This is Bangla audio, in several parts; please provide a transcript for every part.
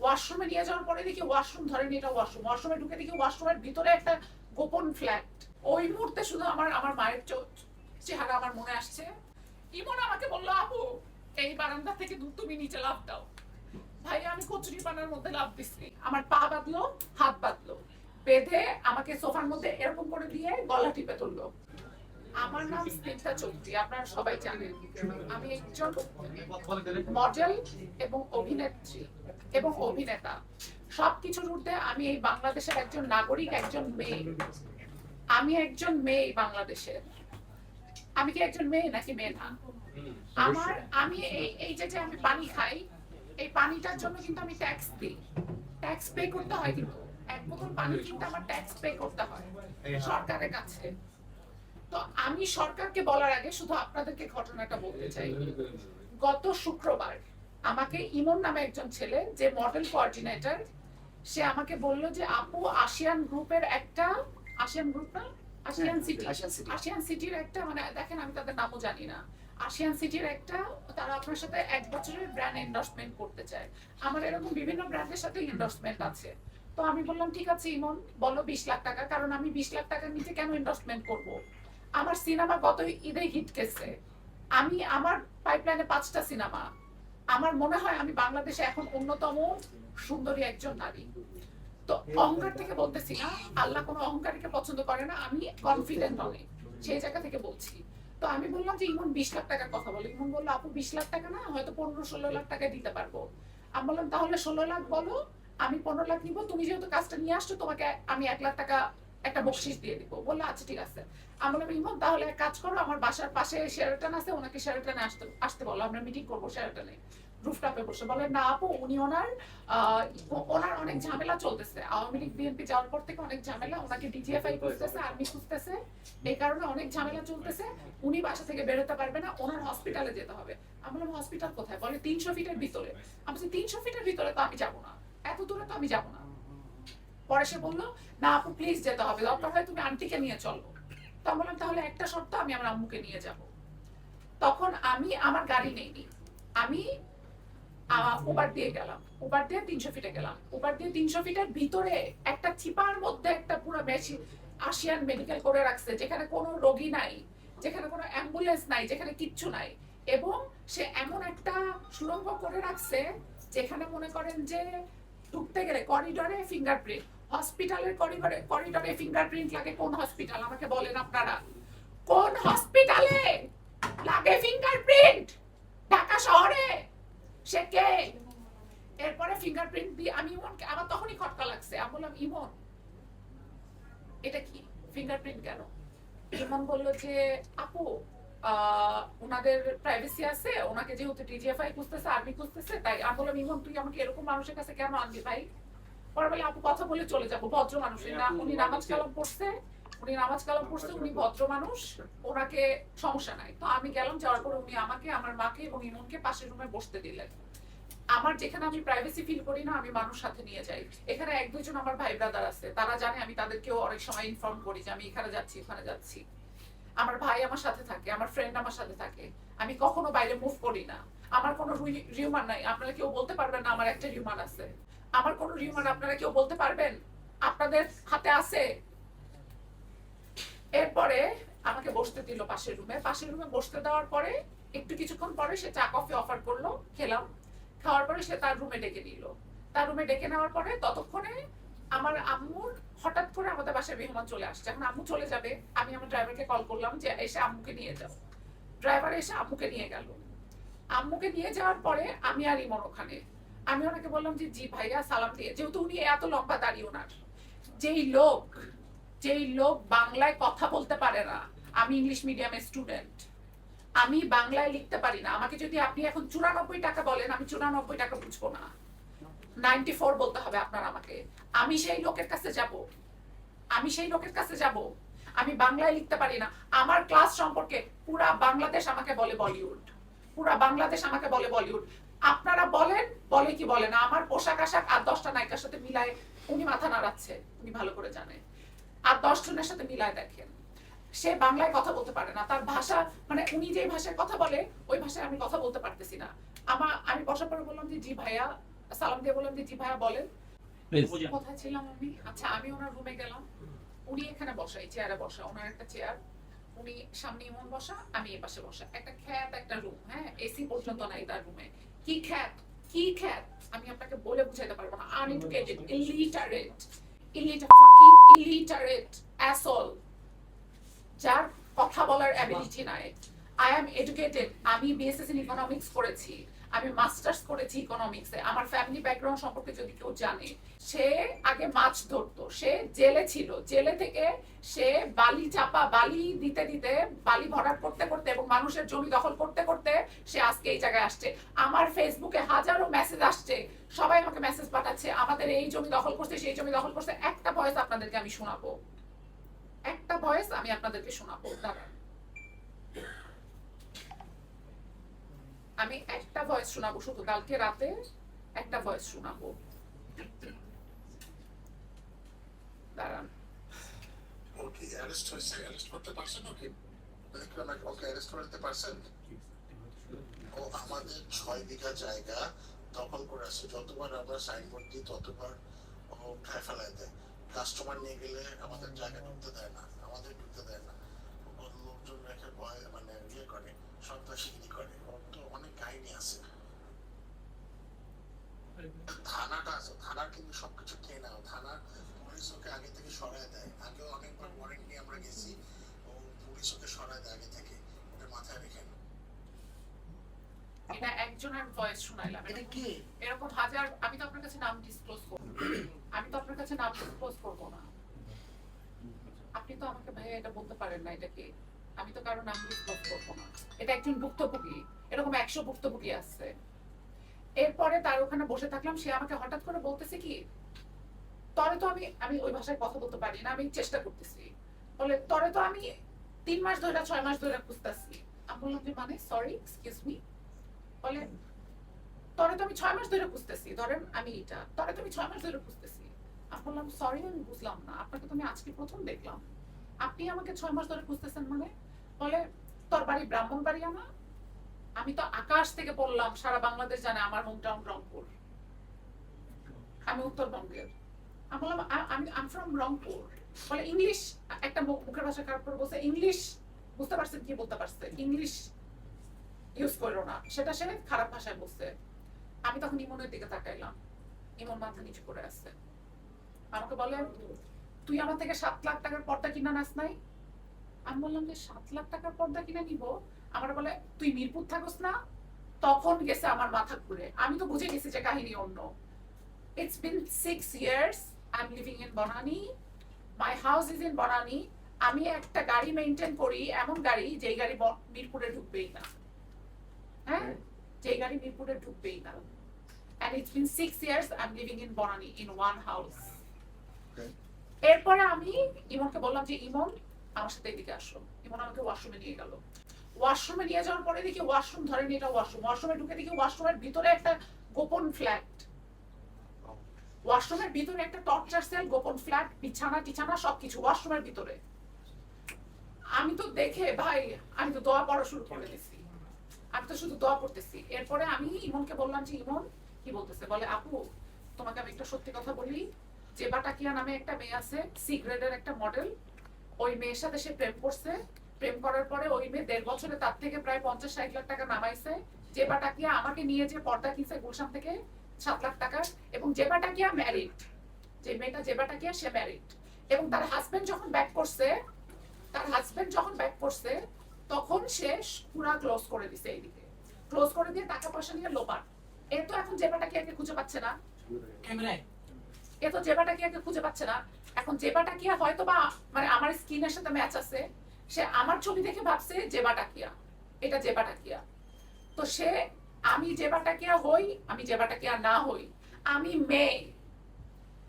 ওয়াশরুমে নিয়ে যাওয়ার পরে দেখি ওয়াশরুম ধরেনি, এটা ওয়াশরুমে ঢুকে দেখি ওয়াশরুমের ভিতরে একটা গোপন ফ্ল্যাট। ওই মুহূর্তে শুধু আমার মায়ের চেহারা আমার মনে আসছে। ইমন আমাকে বললো, আপু এই বারান্দা থেকে তুমি নিচে লাফ দাও। ভাই আমি কচুরি পানার মধ্যে লাফ দিচ্ছি, আমার পা বাঁধলো, হাত বাঁধলো, বেঁধে আমাকে সোফার মধ্যে এরকম করে দিয়ে গলা টিপে তুললো। আমার নাম স্নিগ্ধা চৌধুরী, আপনারা সবাই জানেন। আমি একজন মডেল এবং অভিনেত্রী এবং অভিনেতা, সবকিছুর ঊর্ধ্বে আমি এই বাংলাদেশের একজন নাগরিক, একজন মেয়ে। আমি একজন মেয়ে বাংলাদেশের। আমি কি একজন মেয়ে নাকি মেয়ে না? আমি এই যে আমি পানি খাই, এই পানিটার জন্য কিন্তু আমি ট্যাক্স দিই, ট্যাক্স পে করতে হয়। কিন্তু এক বোতল পানি কিনতে আমার ট্যাক্স পে করতে হয় সরকারের কাছে। তো আমি সরকারকে বলার আগে শুধু আপনাদেরকে ঘটনাটা বলতে চাই। গত শুক্রবার আমাকে ইমন নামে একজন ছেলে, যে মডেল কোঅর্ডিনেটর, সে আমাকে বলল যে আপু আসিয়ান গ্রুপের একটা, আসিয়ান গ্রুপ না, আসিয়ান সিটির একটা, মানে দেখেন আমি তাদের নামও জানি না, আসিয়ান সিটির একটা, তারা আপনার সাথে 1 বছরের ব্র্যান্ড এন্ডোর্সমেন্ট করতে চায়। আমার এরকম বিভিন্ন ব্র্যান্ডের সাথে এন্ডোর্সমেন্ট আছে। তো আমি বললাম ঠিক আছে ইমন, বলো 20 লাখ টাকা, কারণ আমি 20 লাখ টাকার নিচে কেন এন্ডোর্সমেন্ট করব? আমার সিনেমা গত ঈদে হিট গেছে, আমি আমার পাইপলাইনে 5টা সিনেমা। আমার মনে হয় আমি বাংলাদেশে এখন অন্যতম সুন্দরী একজন নারী। তো অহংকার থেকে বলতেছি না, আল্লাহ কোনো অহংকারীকে পছন্দ করে না, আমি কনফিডেন্ট অনেক, সেই জায়গা থেকে বলছি। তো আমি বললাম যে ইমন 20 লাখ টাকার কথা বলে। ইমন বললো আপু 20 লাখ টাকা না, হয়তো 15-16 লাখ টাকা দিতে পারবো। আমি বললাম তাহলে 16 লাখ বলো, আমি 15 লাখ নিবো, তুমি যেহেতু কাজটা নিয়ে আসছো তোমাকে আমি 1 লাখ টাকা একটা বকশিস দিয়ে দিব। বললো আচ্ছা ঠিক আছে। আমি বললাম ইমন তাহলে এক কাজ করো, আমার বাসার পাশে শেরাটন আছে, ওনাকে শেরাটনে আসতে বলো, আমরা মিটিং করবো শেরাটনে রুফটপে বসে। বলে না আপু উনি ওনার অনেক ঝামেলা চলতেছে, আওয়ামী লীগ বিএনপি যাওয়ার পর থেকে অনেক ঝামেলা, ওনাকে ডিজিএফআই করতেছে, আর্মি খুঁজতেছে, এই কারণে অনেক ঝামেলা চলতেছে, উনি বাসা থেকে বেরোতে পারবে না, ওনার হসপিটালে যেতে হবে। আমি বললাম হসপিটাল কোথায়? বলে 300 ফিটের ভিতরে। আমি বলছি 300 ফিটের ভিতরে তো আমি যাবো না, এত দূরে তো আমি যাবো না। পরে সে বললো না আপু প্লিজ যেতে হবে, দরকার হয় তুমি আন্টিকে নিয়ে চলো। তো আমি বললাম তাহলে একটা শর্ত, আমি আমার আম্মুকে নিয়ে যাব। তখন আমি আমার গাড়ি নেইনি, আমি উবার দিয়ে গেলাম, উবার দিয়ে 300 ফিটে গেলাম। উবার দিয়ে 300 ফিটের ভিতরে একটা চিপার মধ্যে একটা পুরো মেশিন আসিয়ান মেডিকেল করে রাখছে, যেখানে কোনো রোগী নাই, যেখানে কোনো অ্যাম্বুলেন্স নাই, যেখানে কিচ্ছু নাই। এবং সে এমন একটা সুড়ঙ্গ করে রাখছে যেখানে মনে করেন যে ঢুকতে গেলে করিডোরে ফিঙ্গারপ্রিন্ট, হসপিটালের করিডোরে ফিঙ্গারপ্রিন্ট লাগে। কোন হসপিটাল আমাকে বলেন আপনারা, কোন হসপিটালে লাগে ফিঙ্গারপ্রিন্ট ঢাকা শহরে? সে কে? এরপরে ফিঙ্গারপ্রিন্ট দিয়ে আমি ইমনকে, আমার তখনই খটকা লাগছে। আমি বললাম ইমন এটা কি ফিঙ্গারপ্রিন্ট কেন? ইমন বললো যে আপু ওনাদের প্রাইভেসি আছে, ওনাকে যেহেতু ডিজিএফআই খুঁজতেছে, আর্মি খুঁজতেছে, তাই। আমি বললাম ইমন তুই আমাকে এরকম মানুষের কাছে কেন আনবি ভাই? পরে বলে আপু কথা বলে চলে যাবো, ভদ্র মানুষ, উনি নামাজ কালাম পড়ছে, উনি ভদ্র মানুষ, ওনাকে সমস্যা নাই। তো আমি গেলাম, যাওয়ার পর উনি আমাকে, আমার মাকে এবং ইমনকে পাশের রুমে বসতে দিলেন। আমার যেখানে আমি প্রাইভেসি ফিল করি না, আমি মানুষ সাথে নিয়ে যাই। এখানে 1-2 জন আমার ভাই ব্রাদার আছে, তারা জানে, আমি তাদেরকেও অনেক সময় ইনফর্ম করি যে আমি এখানে যাচ্ছি ওখানে যাচ্ছি। আমার ভাই আমার সাথে থাকে, আমার ফ্রেন্ড আমার সাথে থাকে, আমি কখনো বাইরে মুভ করি না। আমার কোনো রিউমার নাই, আপনারা কেউ বলতে পারবেন না আমার একটা রিউমার আছে। আমার কোনো রিউমার আপনারা কেউ বলতে পারবেন আপনাদের হাতে আছে? এরপরে আমাকে বসতে দিল পাশের রুমে বসতে দেওয়ার পরে একটু কিছুক্ষণ পরে সে চা কফি অফার করলো, খেলাম। খাওয়ার পরে সে তার রুমে ডেকে নিল। তার রুমে ডেকে নেওয়ার পরে ততক্ষণে আমার আম্মুর হঠাৎ করে আমাদের বাসায় মেহমান চলে আসছে। এখন আম্মু চলে যাবে, আমি আমার ড্রাইভারকে কল করলাম যে এসে আম্মুকে নিয়ে যাও। ড্রাইভার এসে আম্মুকে নিয়ে গেল। আম্মুকে নিয়ে যাওয়ার পরে আমি আর ইমন ওখানে, আমি ওনাকে বললাম যে জি ভাইয়া সালাম দিয়ে, যেহেতু উনি এত লম্বা দাঁড়িয়ে, ওনার যেই লোক বাংলায় কথা বলতে পারে না, আমি ইংলিশ মিডিয়ামের স্টুডেন্ট, আমি বাংলায় লিখতে পারি না, আমাকে যদি আপনি এখন 94 টাকা বলেন আমি 94 টাকা বুঝবো না, 94 বলতে হবে আপনার আমাকে। আমি সেই লোকের কাছে যাব, আমি বাংলায় লিখতে পারি না। আমার ক্লাস সম্পর্কে পুরা বাংলাদেশ আমাকে বলে বলিউড, আপনারা বলেন বলে কি বলে না, আমার পোশাক আশাক আর 10টা নায়িকার সাথে মিলায় উনি মাথা নাড়াচ্ছে, উনি ভালো করে জানে, আর 10 জনের সাথে মিলায় দেখেন। সে বাংলায় কথা বলতে পারে না, তার ভাষা, মানে উনি যে ভাষায় কথা বলে ওই ভাষায় আমি কথা বলতে পারতেছি না। আমি বসার পরে বললাম যে জি ভাইয়া সালাম দিয়ে বললাম যে জি ভাইয়া বলেন। প্লিজ কোথায় ছিলাম আমি? আচ্ছা, আমি ওনার রুমে গেলাম। উনি এখানে বসা, এই চেয়ারে বসা, ওনার একটা চেয়ার, উনি সামনে ইমন বসা, আমি এই পাশে বসা। একটা খ্যাত একটা রুম, হ্যাঁ, এসি পর্যন্ত নাই তার রুমে। কি খ্যাত, কি খ্যাত আমি আপনাকে বলে বুঝাইতে পারবো না। Uneducated, illiterate, fucking illiterate assault, যার কথা বলার অ্যাবিলিটি নাই। আই অ্যাম এডুকেটেড, আমি বিএসএস ইন ইকোনমিক্স করেছি, আমি মাস্টার্স করেছি ইকোনমিক্সে। আমার ফ্যামিলি ব্যাকগ্রাউন্ড সম্পর্কে যদি কেউ জানে, সে আগে মাছ ধরতো, সে জেলে ছিল, জেলে থেকে সে বালি চাপা, বালি দিতে দিতে, বালি ভরাট করতে করতে এবং মানুষের জমি দখল করতে করতে সে আজকে এই জায়গায় আসছে। আমার ফেসবুকে হাজারো মেসেজ আসছে, সবাই আমাকে মেসেজ পাঠাচ্ছে, আমাদের এই জমি দখল করছে, সেই জমি দখল করছে। একটা ভয়েস আপনাদেরকে আমি শোনাবো, একটা ভয়েস আমি আপনাদেরকে শোনাবো, দাঁড়ান। আমি একটা ভয়েস শোনাবো, শুধু কালকে রাতে একটা ভয়েস শোনাবো, দাঁড়ান। ওকে অ্যারেস্ট হয়েছে, অ্যারেস্ট করতে পারছেন? ওকে দেখলাম ওকে অ্যারেস্ট করতে পারছেন। ও আমাদের 6 বিঘা জায়গা দখল করে আছে, যতবার আমরা সাইনবোর্ড দিই ততবার ও উঠায় ফেলায় দেয়। কাস্টমার নিয়ে গেলে আমাদের জায়গা ঢুকতে দেয় না, আমাদের ঢুকতে দেয় না। ওর লোকজন রেখে ভয় মানে ইয়ে করে, সন্ত্রাসীগিরি করে। ওর তো অনেক কাহিনী আছে। থানাটা আছে, থানার কিন্তু সবকিছু খেয়ে নাও। থানা পুলিশ ওকে আগে থেকে সরায় দেয়, আগেও অনেকবার ওয়ারেন্ট নিয়ে আমরা গেছি, ও পুলিশ ওকে সরায় দেয় আগে থেকে। ওটা মাথায় রেখেন। এটা একজনের ভয়েস শোনাইলাম, এটা কি? এরকম হাজার। আমি তো আপনার কাছে নাম ডিসক্লোজ করব, আমি তো আপনার কাছে নাম ডিসক্লোজ করব না। আপনি তো আমাকে ভাইয়া এটা বলতে পারেন না, এটা কি? আমি তো কারো নাম ডিসক্লোজ করব না। এটা একজন ভুক্তভোগী, এরকম 100 ভুক্তভোগী আছে। এরপরে তার ওখানে বসে থাকলাম, সে আমাকে হঠাৎ করে বলতেছে কি, তরে তো আমি আমি ওই ভাষায় কথা বলতে পারি না, আমি চেষ্টা করতেছি। বলে তরে তো আমি 3 মাস ধরে 6 মাস ধরে খুঁজতেছি। আমি বললাম যে মানে সরি এক্সকিউজ মি। বলে তরে তো আমি 6 মাস ধরে খুঁজতেছি, ধরেন আমি এটা, তরে তো আমি 6 মাস ধরে খুঁজতেছি। আমি বললাম সরি, আমি বুঝলাম না, আপনাকে তো আমি আজকে প্রথম দেখলাম, আপনি আমাকে 6 মাস ধরে খুঁজতেছেন মানে? বলে তোর বাড়ি ব্রাহ্মণবাড়িয়া না? আমি তো আকাশ থেকে পড়লাম, সারা বাংলাদেশ জানে আমার হোম টাউন রংপুর, আমি উত্তরবঙ্গের। আমি বললাম আমি ফ্রম রংপুর। বলে ইংলিশ, একটা মুখের ভাষা খারাপ করে বলছে, ইংলিশ বুঝতে পারছেন কি বলতে পারছে, ইংলিশ ইউজ করো না, সেটা সে খারাপ ভাষায় বলছে। আমি তখন ইমনের দিকে তাকাইলাম, ইমন মাথা নিচু করে আসছে। আমাকে বলে তুই আমার থেকে 7 লাখ টাকার পর্দা কিনা নাস নাই? আমি বললাম যে 7 লাখ টাকার পর্দা কিনে নিব? আমার বলে তুই মিরপুর থাকস না? তখন গেছে আমার মাথা ঘুরে, আমি তো বুঝে গেছি যে কাহিনী অন্য। It's been 6 years I'm living in Bonani, my house is in Bonani. আমি একটা গাড়ি মেইনটেইন করি, এমন গাড়ি যেই গাড়ি মিরপুরে ঢুকবেই না, হ্যাঁ, যেই গাড়ি মিরপুরে ঢুকবেই না। And it's been 6 years I'm living in Bonani in one house. এরপরে আমি ইমনকে বললাম যে ইমন আমার সাথে এদিকে আসো। ইমন আমাকে ওয়াশরুমে নিয়ে গেল। ওয়াশরুমে নিয়ে যাওয়ার পরে দেখি ওয়াশরুম ধরেনি, এটা ওয়াশরুম। ওয়াশরুমে ঢুকে দেখি ওয়াশরুমের ভিতরে একটা গোপন ফ্ল্যাট, ওয়াশরুমের ভিতরে একটা টর্চার সেল, গোপন ফ্ল্যাট, বিছানা টিছানা সবকিছু ওয়াশরুমের ভিতরে। আমি তো দেখে ভাই, আমি তো দোয়া পড়া শুরু করে দিয়েছি, আমি তো শুধু দোয়া পড়তেছি। এরপরে আমি ইমনকে বললাম যে ইমন কি বলতেছে? বলে আপু তোমাকে আমি একটা সত্যি কথা বলি, জেবা টাকিয়া নামে একটা মেয়ে আছে, সি গ্রেডের একটা মডেল, ওই মেয়ের সাথে সে প্রেম করছে। প্রেম করার পরে ওই মেয়ে 1.5 বছরে তার থেকে প্রায় 50-60 লাখ টাকা নামাইছে। জেবা টাকিয়া আমাকে নিয়ে যে পর্দা কিনছে গুলশান থেকে 7 লাখ টাকা, এবং জেবা টাকিয়া ম্যারিড, যে মেয়েটা জেবা টাকিয়া সে ম্যারিড। এবং তার হাজবেন্ড যখন ব্যাক করছে, তার হাজবেন্ড যখন ব্যাক করছে তখন সে পুরা ক্লোজ করে দিছে, এইদিকে ক্লোজ করে দিয়ে টাকা পয়সা নিয়ে লোপার। এ তো এখন জেবা টাকিয়াকে খুঁজে পাচ্ছে না, এ তো জেবা টাকিয়াকে খুঁজে পাচ্ছে না। এখন জেবা টাকিয়া হয়তো বা মানে আমার স্কিনের সাথে ম্যাচ আছে, সে আমার ছবি দেখে ভাবছে জেবা টাকিয়া, এটা জেবা টাকিয়া। তো সে, আমি জেবা টাকিয়া হই, আমি জেবা টাকিয়া না হই, আমি মেয়ে।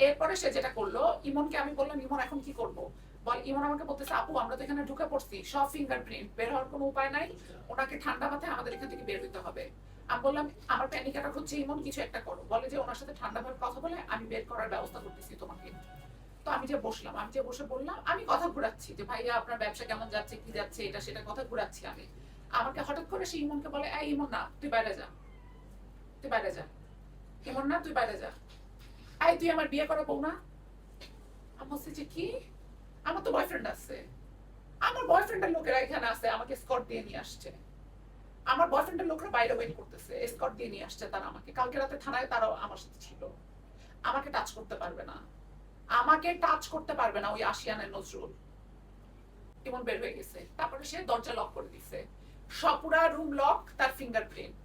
এরপরে সে যেটা করলো, ইমনকে আমি বললাম ইমন এখন কি করব? বল, ইমন আমাকে বলতেছে আপু আমরা তো এখানে ঢুকে পড়ছি, সব ফিঙ্গারপ্রিন্ট, বের হওয়ার কোনো উপায় নাই, ওনাকে ঠান্ডা মাথায় আমাদের এখান থেকে বের হইতে হবে। আমি বললাম আমার প্যানিক অ্যাটাক হচ্ছে, ইমন কিছু একটা করো। বলে যে ওনার সাথে ঠান্ডা ভাবে কথা বলে আমি বের করার ব্যবস্থা করতেছি তোমাকে। তো আমি যে বসলাম, আমি যে বসে বললাম, আমি কথা ঘুরাচ্ছি যে ভাইয়া আপনার ব্যবসা কেমন যাচ্ছে, কি যাচ্ছে, এটা সেটা কথা ঘুরাচ্ছি আমি। আমাকে হঠাৎ করে সে ইমনকে বলে এই ইমন না, তুই বাইরে যা, তুই বাইরে যা। কেমন না, তুই বাইরে যা। আই তুই আমার বিয়ে করা বউ না? আমি বলছি যে কি, আমার তো বয়ফ্রেন্ড আছে। আমার বয়ফ্রেন্ডের লোকেরা এখানে আছে, আমাকে স্কট দিয়ে নিয়ে আসছে। আমার বয়ফ্রেন্ডের লোকরা বাইরে ওয়েট করতেছে, স্কট দিয়ে নিয়ে আসছে তারা আমাকে। কালকে রাতে থানায় তারাও আমার সাথে ছিল। আমাকে টাচ করতে পারবে না, আমাকে টাচ করতে পারবে না ওই আশিয়ানের নজরুল। ইমন বের হয়ে গেছে, তারপরে সে দরজা লক করে দিছে, সব পুরা রুম লক, তার ফিঙ্গারপ্রিন্ট।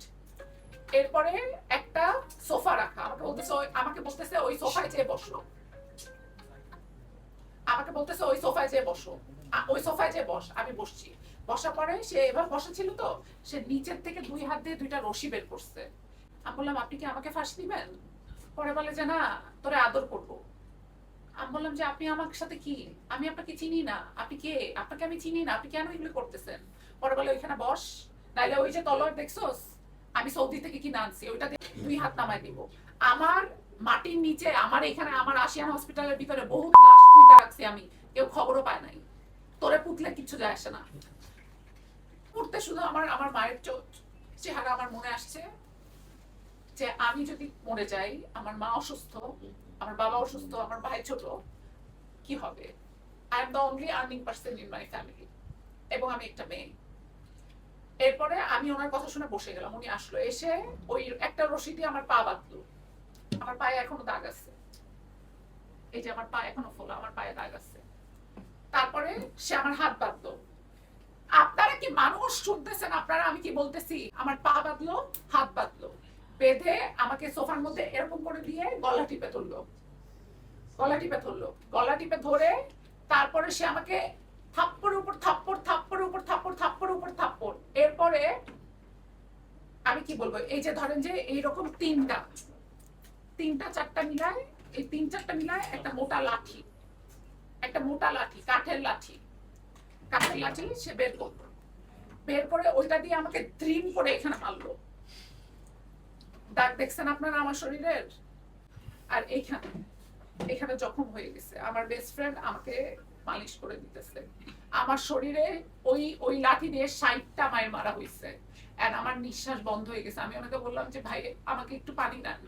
এরপরে একটা সোফা রাখা, আমাকে বলতেছে ওই সোফায় যেয়ে বসো, আমাকে বলতেছে ওই সোফায় যেয়ে বসো, ওই সোফায় যেয়ে বস। আমি বসছি, বসার পরে সে এবার বসা ছিল তো, সে নিচের থেকে 2 হাত দিয়ে 2টা রশি বের করছে। আমি বললাম আপনি কি আমাকে ফাঁসি দিবেন? পরে বলে যে না, তোরে আদর করবো। আমি বললাম যে আপনি আমার সাথে কি, আমি আপনাকে চিনি না, আপনি কে, আপনাকে আমি চিনি না, আপনি কেন এগুলো করতেছেন? পরে বলে ওইখানে বস, নাইলে ওই যে তলোয়ার দেখছোস আমি সৌদি থেকে কিনে আনছি, ওইটা দিয়ে 2 হাত নামায় দিব। আমার মাটির নিচে, আমার এখানে, আমার আশিয়ান হসপিটালের ভিতরে বহুত লাশ পুঁতে রাখছি আমি, কেউ খবরও পায় নাই। তোরে পুতলে কিচ্ছু যায় আসে না। পড়তে শুধু আমার আমার মায়ের চেহারা আমার মনে আসছে, যে আমি যদি মরে যাই, আমার মা অসুস্থ, আমার বাবা অসুস্থ, আমার ভাই ছোট, কি হবে? I am the only earning person in my family, এবং আমি একটা মেয়ে। এরপরে আমি ওনার কথা শুনে বসে গেলাম। উনি আসলো, এসে ওই একটা রশি দিয়ে আমার পা বাঁধলো। আমার পায়ে এখনো দাগ আছে, এই যে আমার পা এখনো ফোলা, আমার পায়ে দাগ আছে। তারপরে সে আমার হাত বাঁধলো। আপনারা কি মানুষ শুনতেছেন? আপনারা আমি কি বলতেছি? আমার পা বাঁধলো, হাত বাঁধলো, বেঁধে আমাকে সোফার মধ্যে এরকম করে দিয়ে গলা টিপে ধরলো, গলা টিপে ধরলো, গলা টিপে ধরে তারপরে সে আমাকে থাপ্পড়ের উপর থাপ্পড়, থাপ্পড়ের উপর থাপ্পড়, থাপ্পড়ের উপর থাপ্পড়। এরপরে আমি কি বলবো, এই যে ধরেন যে এইরকম তিনটা চারটা মিলায়, এই 3-4টা মিলায় একটা মোটা লাঠি, একটা মোটা লাঠি, কাঠের লাঠি সে বের করলো। বের করে ওইটা দিয়ে আমাকে ড্রিম করে এখানে মারলো। দাগ দেখছেন আপনারা আমার শরীরের? আর এখানে জখম হয়ে গেছে। আমার বেস্ট ফ্রেন্ড আমাকে মালিশ করে দিতেছে। আমার শরীরে ওই লাঠি দিয়ে 60টা মায়ের মারা হয়েছে। আর আমার নিঃশ্বাস বন্ধ হয়ে গেছে। আমি ওনাকে বললাম যে ভাই আমাকে একটু পানি দেন।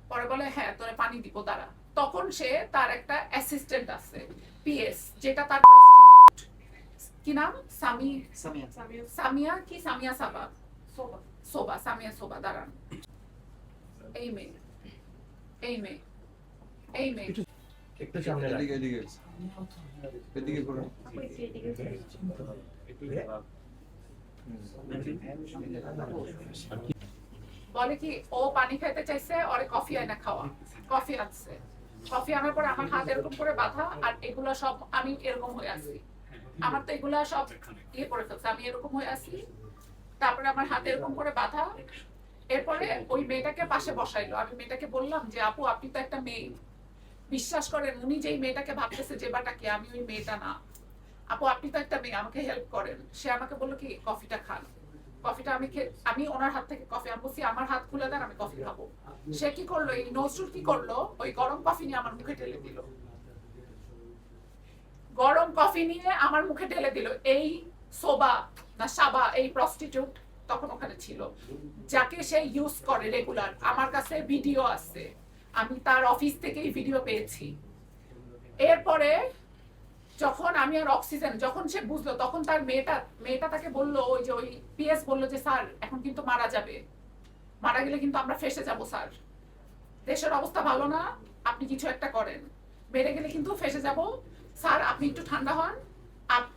পরে বলে হ্যাঁ তোরে পানি দিব, দাঁড়া। তখন সে, তার একটা অ্যাসিস্ট্যান্ট আছে, পিএস, যেটা তার প্রস্টিটিউট। কি নাম? সামিয়া কি সামিয়া সাবা সোবা, সামিয়া সোবা। দাঁড়ান, এই মেয়ে, এই মেয়ে, এই মেয়ে। একটু সামনে এদিকে এদিকে করুন। বলে কি ও পানি খাইতে চাইছে, ওরে কফি আনা খাওয়া। কফি আনছে, কফি আনার পরে আমার হাত এরকম করে বাঁধা, আর এগুলা সব আমি এরকম হয়ে আছি। আমার তো এগুলা সব ইয়ে করে ফেলছে, আমি এরকম হয়ে আছি। তারপরে আমার হাত এরকম করে বাঁধা। এরপরে ওই মেয়েটাকে পাশে বসাইলো। আমি মেয়েটাকে বললাম যে আপু আপনি তো একটা মেয়ে, বিশ্বাস করেন উনি যেই মেয়েটাকে ভাবতেছে যে বাটাকে, আমি ওই মেয়েটা না। আপু আপনি তো একটা মেয়ে, আমাকে হেল্প করেন। সে আমাকে বললো কি কফিটা খান। কফিটা আমি ওনার হাত থেকে কফি, আমি বলছি আমার হাত খুলে দেন, আমি কফি খাবো। সে কি করলো, এই নজরুল কি করলো, ওই গরম কফি নিয়ে আমার মুখে ঢেলে দিল। গরম কফি নিয়ে আমার মুখে ঢেলে দিল। এই সোবা না সাবা, এই প্রস্টিটিউট তখন ওখানে ছিল, যাকে সে ইউজ করে রেগুলার। আমার কাছে ভিডিও আছে, আমি তার অফিস থেকেই ভিডিও পেয়েছি। এরপরে যখন আমি আর অক্সিজেন, যখন সে বুঝলো, তখন তার মেয়েটা তাকে বললো, ওই যে ওই পিএস বললো যে স্যার এখন কিন্তু মারা যাবে, মারা গেলে কিন্তু আমরা ফেসে যাব স্যার, দেশের অবস্থা ভালো না, আপনি কিছু একটা করেন, মেরে গেলে কিন্তু ফেসে যাব স্যার, আপনি একটু ঠান্ডা হন,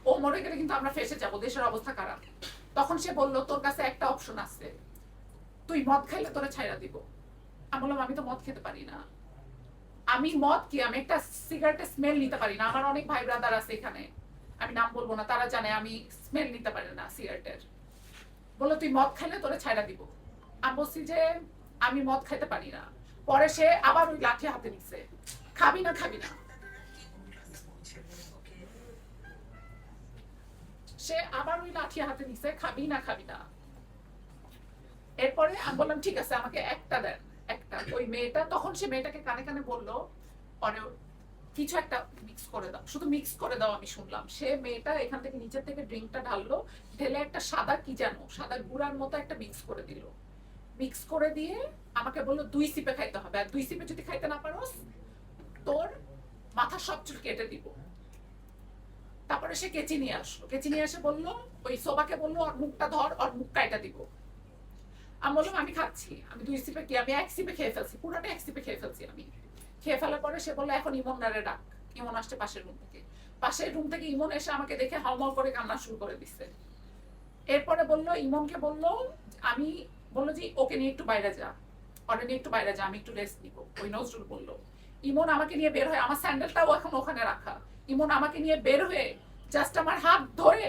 ও মরে গেলে কিন্তু আমরা ফেসে যাব, দেশের অবস্থা খারাপ। তখন সে বলল তোর কাছে একটা অপশন আছে, তুই মদ খাইলে তোরে ছাইড়া দিব। আমি বললাম আমি তো মদ খেতে পারি না, আমি মদ কি, আমি একটা সিগারেটের স্মেল নিতে পারি না। আমার অনেক ভাই ব্রাদার আছে এখানে, আমি নাম বলবো না, তারা জানে আমি স্মেল নিতে পারি না সিগারেটের। বললো তুই মদ খাইলে তোরে ছাইড়া দিব। আমি বলছি যে আমি মদ খাইতে পারি না। পরে সে আবার ওই লাঠি হাতে নিছে, খাবি না খাবি না। সে আবার ওই লাঠি হাতে নিছে, খাবি না খাবি না। এরপরে আমি বললাম ঠিক আছে আমাকে একটা দেন, একটা। ওই মেয়েটা তখন সে মেয়েটাকে কানে কানে বললো পরে কিছু একটা মিক্স করে দাও, শুধু মিক্স করে দাও। আমি শুনলাম সে মেয়েটা এখান থেকে নিচের থেকে ড্রিঙ্কটা ঢাললো, ঢেলে একটা সাদা কি যেন, সাদা গুঁড়ার মতো একটা মিক্স করে দিল। মিক্স করে দিয়ে আমাকে বললো 2 সিপে খাইতে হবে, আর 2 সিপে যদি খাইতে না পারোস তোর মাথা সব চুল কেটে দিব। তারপরে সে কেচি নিয়ে আসলো, কেচি নিয়ে এসে বললো, ওই সোবাকে বললো ওর মুখটা ধর, ওর মুখ কাইটা দিব। আমি বললাম আমি খাচ্ছি, আমি 2 সিপে কি, আমি 1 সিপে খেয়ে ফেলছি, পুরোটা 1 সিপে খেয়ে ফেলছি আমি। খেয়ে ফেলার পরে সে বললো এখন ইমনরে ডাক। ইমন আসছে পাশের রুম থেকে, পাশের রুম থেকে ইমন এসে আমাকে দেখে হাউমাউ করে কান্না শুরু করে দিচ্ছে। এরপরে বললো, ইমনকে বললো, আমি বললো যে ওকে নিয়ে একটু বাইরে যা, ওরে নিয়ে একটু বাইরে যা, আমি একটু রেস্ট নিব। ওই নজরুল বললো। ইমন আমাকে নিয়ে বের হয়ে, আমার স্যান্ডেলটাও এখন ওখানে রাখা, ইমন আমাকে নিয়ে বের হয়ে জাস্ট আমার হাত ধরে,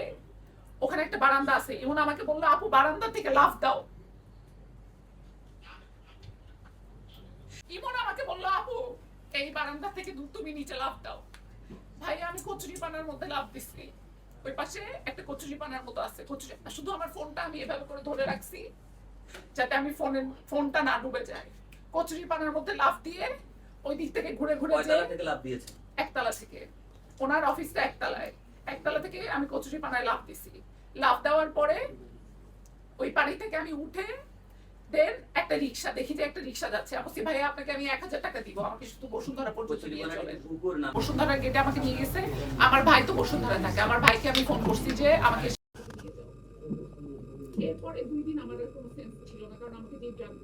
ওখানে একটা বারান্দা আছে, ইমন আমাকে বললো আপু বারান্দা থেকে লাফ দাও। ইমন আমাকে বললো আপু এই বারান্দা থেকে তুমি নিচে লাফ দাও। ভাই আমি কচুরি পানার মধ্যে লাফ দিচ্ছি, ওই পাশে একটা কচুরি পানার মতো আছে, কচুরি, শুধু আমার ফোনটা আমি এভাবে করে ধরে রাখছি যাতে আমি ফোনটা না ডুবে যায়। কচুরি পানার মধ্যে লাফ দিয়ে ওই দিক থেকে ঘুরে ঘুরে যে একতলা থেকে, ওনার অফিসটা একতলায়, একতলা থেকে আমি কচুরি পানায় লাফ দিছি। লাফ দেওয়ার পরে ওই পানি থেকে আমি উঠে দেন একটা রিক্সা দেখি যে একটা রিক্সা যাচ্ছে, আমি বলছি ভাইয়া আপনাকে আমি 1000 টাকা দিব, আমাকে শুধু বসুন্ধরা পর্যন্ত নিয়ে চলেন। বসুন্ধরা গেটে আমাকে নিয়ে গেছে, আমার ভাই তো বসুন্ধরা থাকে, আমার ভাইকে আমি ফোন করছি যে আমাকে। এরপরে 2 দিন আমার কোনো সেন্স ছিল না, কারণ আমাকে দিয়ে ড্রাগ